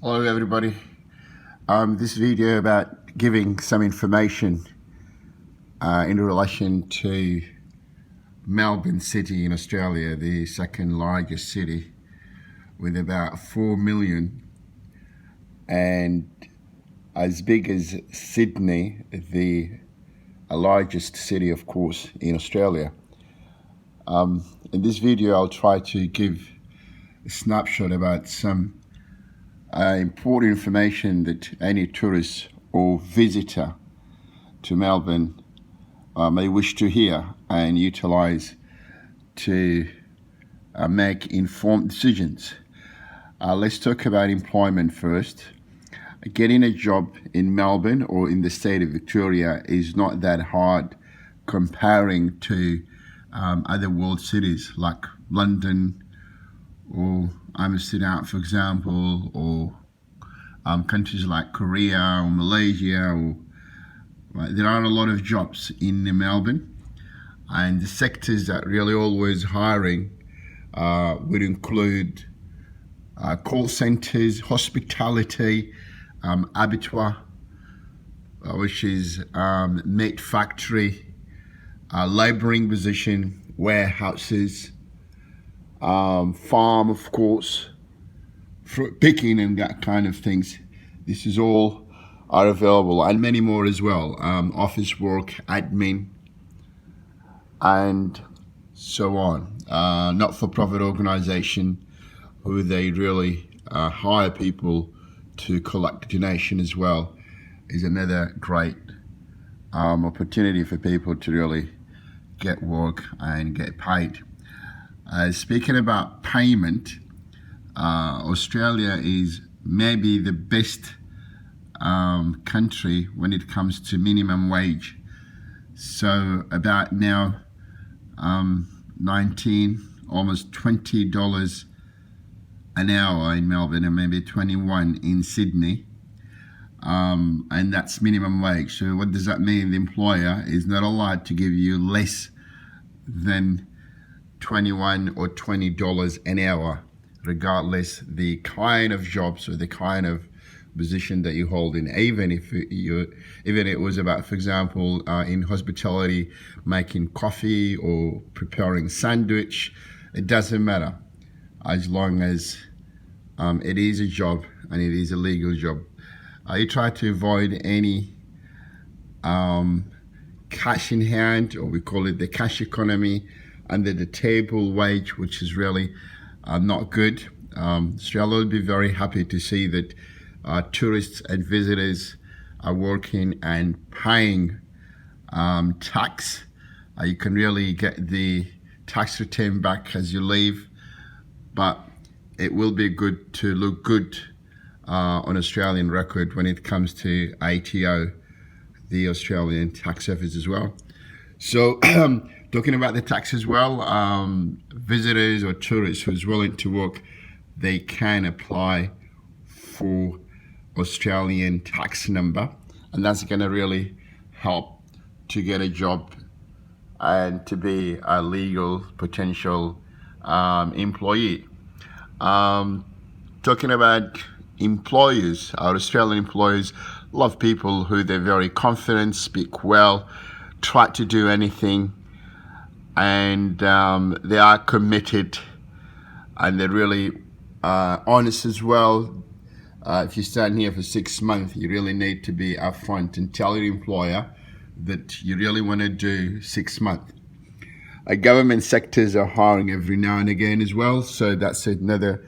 Hello everybody. This video about giving some information in relation to Melbourne City in Australia, the second largest city with about 4 million, and as big as Sydney, the largest city of course in Australia. In this video I'll try to give a snapshot about some important information that any tourist or visitor to Melbourne may wish to hear and utilize to make informed decisions. Let's talk about employment first. Getting a job in Melbourne or in the state of Victoria is not that hard comparing to other world cities like London or Amsterdam, for example, or countries like Korea or Malaysia. There are a lot of jobs in Melbourne, and the sectors that really always hiring would include call centers, hospitality, abattoir, which is meat factory, labouring position, warehouses, farm, of course, fruit picking and that kind of things. This is all are available, and many more as well. Office work, admin, and so on. Not-for-profit organization who they really hire people to collect donation as well is another great opportunity for people to really get work and get paid. Speaking about payment, Australia is maybe the best country when it comes to minimum wage. So about now 19, almost $20 an hour in Melbourne, and maybe 21 in Sydney, and that's minimum wage. So what does that mean? The employer is not allowed to give you less than $21 or $20 an hour, regardless the kind of jobs or the kind of position that you hold in. Even if it was about, for example, in hospitality, making coffee or preparing sandwich, it doesn't matter as long as it is a job and it is a legal job. You try to avoid any cash in hand, or we call it the cash economy, under the table wage, which is really not good. Australia will be very happy to see that tourists and visitors are working and paying tax. You can really get the tax return back as you leave, but it will be good to look good on Australian record when it comes to ATO, the Australian Tax Office as well. So talking about the tax as well, visitors or tourists who's willing to work, they can apply for Australian tax number, and that's going to really help to get a job and to be a legal potential employee. Talking about employers, our Australian employers love people who they're very confident, speak well, try to do anything, and they are committed, and they're really honest as well. If you stand here for 6 months, you really need to be upfront and tell your employer that you really want to do 6 months. Government sectors are hiring every now and again as well, so that's another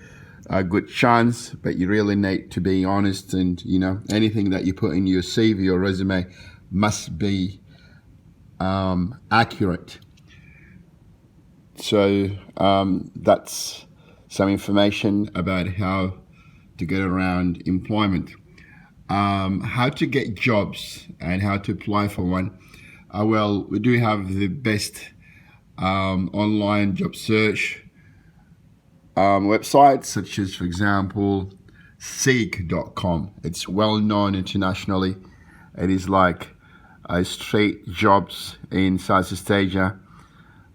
good chance, but you really need to be honest, and anything that you put in your CV or resume must be accurate. So that's some information about how to get around employment. How to get jobs and how to apply for one. Well, we do have the best online job search websites, such as, for example, seek.com. It's well known internationally. It is like straight jobs in Southeast Asia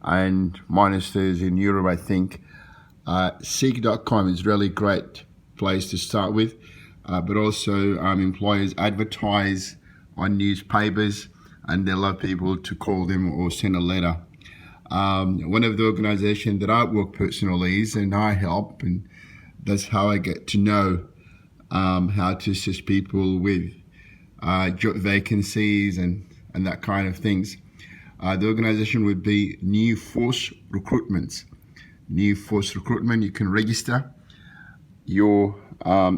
and monsters in Europe, I think. Seek.com is really great place to start with. but also employers advertise on newspapers, and they love people to call them or send a letter. One of the organizations that I work personally is, and I help, and that's how I get to know how to assist people with job vacancies and that kind of things. The organization would be New Force Recruitment. New Force Recruitment, you can register your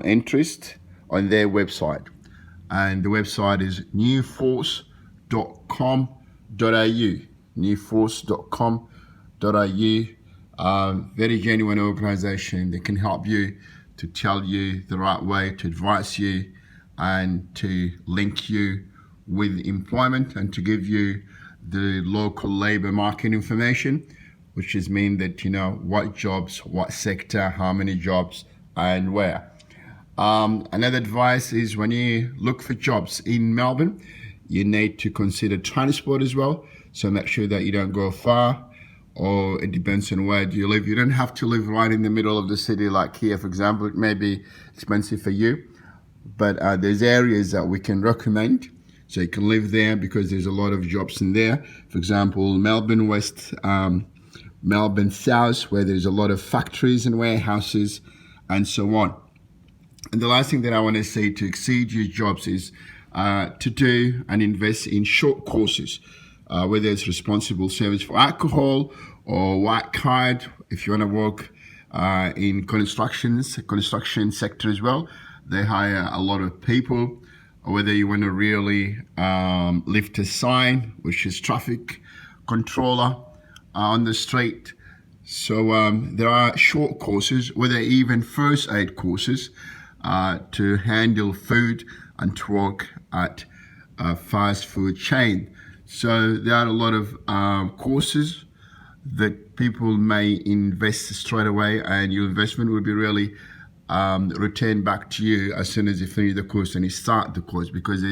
interest on their website. And the website is newforce.com.au. Newforce.com.au. Very genuine organization. They can help you, to tell you the right way, to advise you, and to link you with employment, and to give you the local labor market information, which is mean that you know what jobs, what sector, how many jobs, and where. Another advice is, when you look for jobs in Melbourne, you need to consider transport as well. So make sure that you don't go far, or it depends on where you live. You don't have to live right in the middle of the city like here, for example. It may be expensive for you, but there's areas that we can recommend. So you can live there because there's a lot of jobs in there. For example, Melbourne West, Melbourne South, where there's a lot of factories and warehouses and so on. And the last thing that I want to say to exceed your jobs is to do and invest in short courses, whether it's responsible service for alcohol or white card. If you want to work in construction sector as well, they hire a lot of people. Or whether you want to really lift a sign, which is traffic controller on the street. So there are short courses, whether even first aid courses, to handle food and to work at a fast food chain. So there are a lot of courses that people may invest straight away, and your investment will be really returned back to you as soon as you finish the course and you start the course, because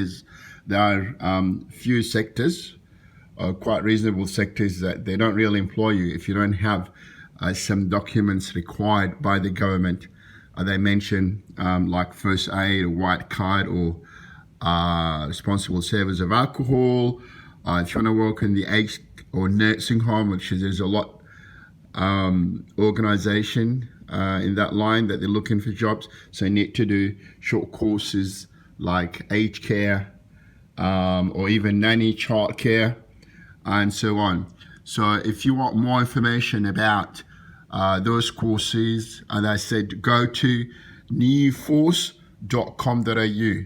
there are few sectors, quite reasonable sectors, that they don't really employ you if you don't have some documents required by the government. They mention like first aid or white card or responsible service of alcohol. If you want to work in the aged or nursing home, which is, there's a lot organization in that line that they're looking for jobs. So you need to do short courses like aged care or even nanny, childcare, and so on. So if you want more information about those courses, as I said, go to newforce.com.au,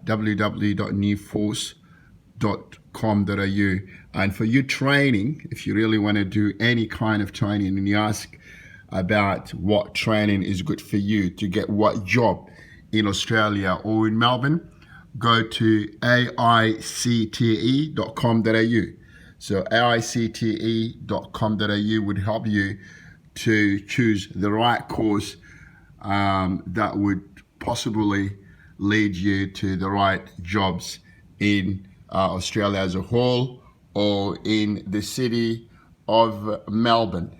www.newforce.com.au. And for you training, if you really want to do any kind of training and you ask about what training is good for you to get what job in Australia or in Melbourne, go to aicte.com.au. So aicte.com.au would help you to choose the right course that would possibly lead you to the right jobs in Australia as a whole, or in the city of Melbourne.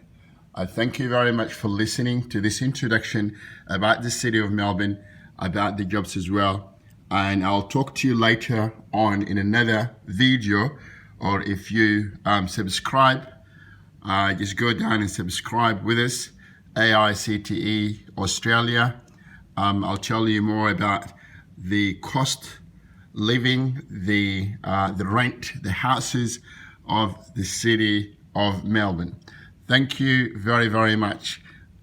I thank you very much for listening to this introduction about the city of Melbourne, about the jobs as well. And I'll talk to you later on in another video, or if you subscribe, just go down and subscribe with us, AICTE Australia. I'll tell you more about the cost living, the rent, the houses of the city of Melbourne. Thank you very, very much.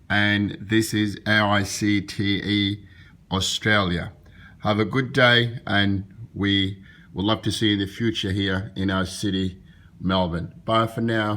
And this is AICTE Australia. Have a good day, and we would love to see you in the future here in our city, Melbourne. Bye for now.